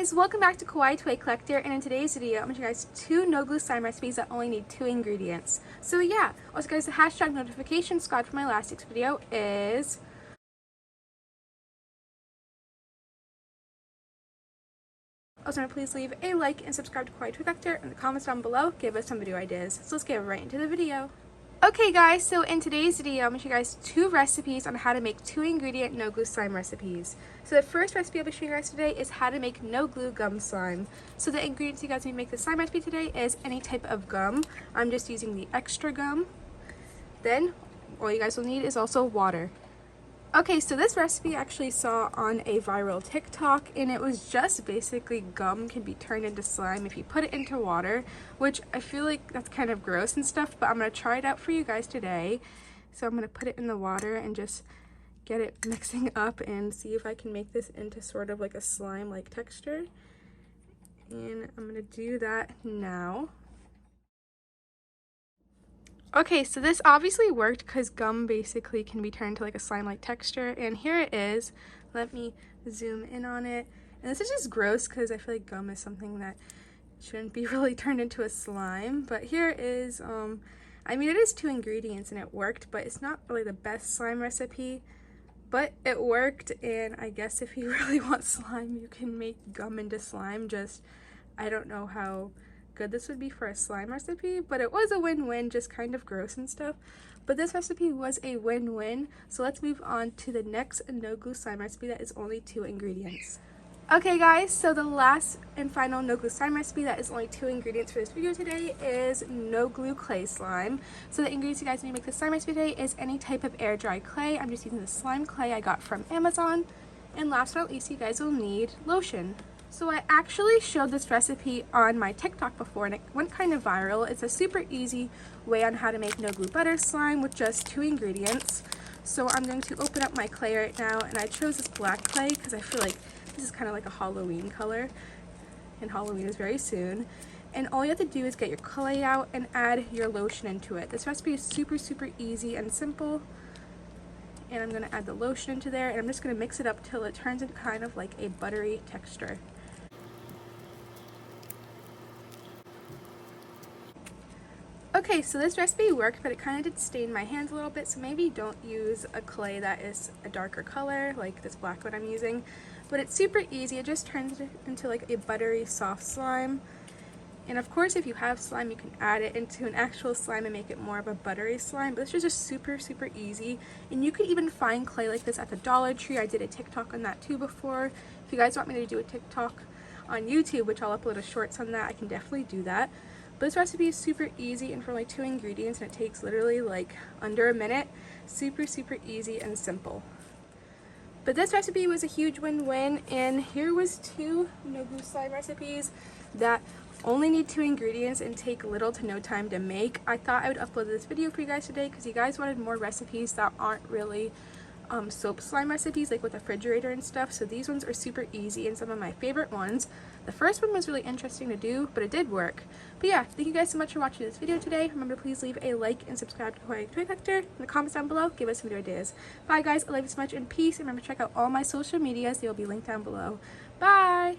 guys, welcome back to Kawaii Toy Collector, and in today's video I'm going to show you guys 2 no glue slime recipes that only need 2 ingredients. So yeah, also guys, the hashtag notification squad for my last week's video is also please leave a like and subscribe to Kawaii Toy Collector in the comments down below. Give us some video ideas. So let's get right into the video. Okay guys, so in today's video I'm going to show you guys 2 recipes on how to make 2 ingredient no glue slime recipes. So the first recipe I'll be showing you guys today is how to make no glue gum slime. So the ingredients you guys need to make the slime recipe today is any type of gum. I'm just using the extra gum. Then all you guys will need is also water. Okay, so this recipe I actually saw on a viral TikTok, and it was just basically gum can be turned into slime if you put it into water, which I feel like that's kind of gross and stuff, but I'm going to try it out for you guys today. So I'm going to put it in the water and just get it mixing up and see if I can make this into sort of like a slime-like texture. And I'm going to do that now. Okay, so this obviously worked because gum basically can be turned to like a slime-like texture, and here it is. Let me zoom in on it. And this is just gross because I feel like gum is something that shouldn't be really turned into a slime, but here it is. I mean, it is 2 ingredients and it worked, but it's not really the best slime recipe, but it worked. And I guess if you really want slime, you can make gum into slime. Just, I don't know how good this would be for a slime recipe, but it was a win-win, just kind of gross and stuff. But this recipe was a win-win, so let's move on to the next no glue slime recipe that is only 2 ingredients. Okay guys, so the last and final no glue slime recipe that is only 2 ingredients for this video today is no glue clay slime. So the ingredients you guys need to make this slime recipe today is any type of air dry clay. I'm just using the slime clay I got from Amazon. And last but not least, you guys will need lotion. So I actually showed this recipe on my TikTok before and it went kind of viral. It's a super easy way on how to make no glue butter slime with just 2 ingredients. So I'm going to open up my clay right now, and I chose this black clay because I feel like this is kind of like a Halloween color, and Halloween is very soon. And all you have to do is get your clay out and add your lotion into it. This recipe is super easy and simple. And I'm going to add the lotion into there, and I'm just going to mix it up till it turns into kind of like a buttery texture. Okay, so this recipe worked, but it kind of did stain my hands a little bit, so maybe don't use a clay that is a darker color, like this black one I'm using. But it's super easy, it just turns it into like a buttery, soft slime. And of course, if you have slime, you can add it into an actual slime and make it more of a buttery slime. But this is just super easy. And you could even find clay like this at the Dollar Tree. I did a TikTok on that too before. If you guys want me to do a TikTok on YouTube, which I'll upload a shorts on that, I can definitely do that. But this recipe is super easy and for only 2 ingredients, and it takes literally like under a minute. Super easy and simple. But this recipe was a huge win-win, and here was 2 no glue slime recipes that only need 2 ingredients and take little to no time to make. I thought I would upload this video for you guys today because you guys wanted more recipes that aren't really soap slime recipes, like with the refrigerator and stuff. So these ones are super easy and some of my favorite ones. The first one was really interesting to do, but it did work. But yeah, thank you guys so much for watching this video today. Remember to please leave a like and subscribe to Kawaii Toy Collector. In the comments down below, give us some video ideas. Bye guys, I love you so much, and peace. And remember to check out all my social medias. They will be linked down below. Bye!